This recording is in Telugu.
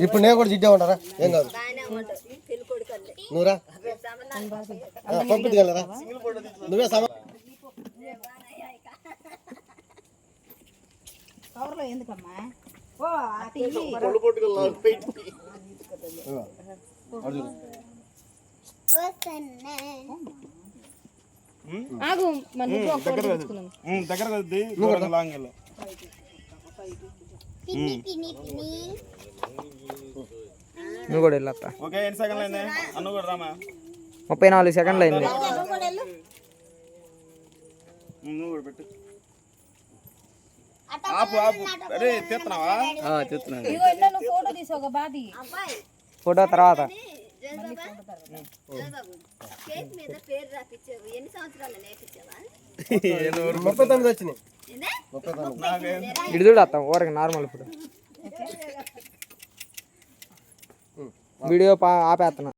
ఇప్పుడు నేను కూడా జిడ్డే ఉంటారా ఏం కాదు నువ్వురా పంపించగలరా నువ్వే ఎందుకమ్మా దగ్గర నువ్వు కూడా వెళ్ళొస్తా. ఓకే ఎన్ని సెకండ్లు అయింది అన్న కూడా రామా 34 సెకండ్లు అయింది. నువ్వు కూడా పెట్టు ఆపు ఆపు అరే తీస్తున్నావా తీస్తున్నాను ఫోటో తీసుకో బాది ఫోటో తర్వాత కేక్ మీద పేరు రాపిచ్చావు ఎన్ని సంవత్సరాలు నేర్పించావా 39 వచ్చినాయి ఇటు చూడు వస్తాం ఊరికి నార్మల్ ఫోటో వీడియో ఆపేస్తున్నా.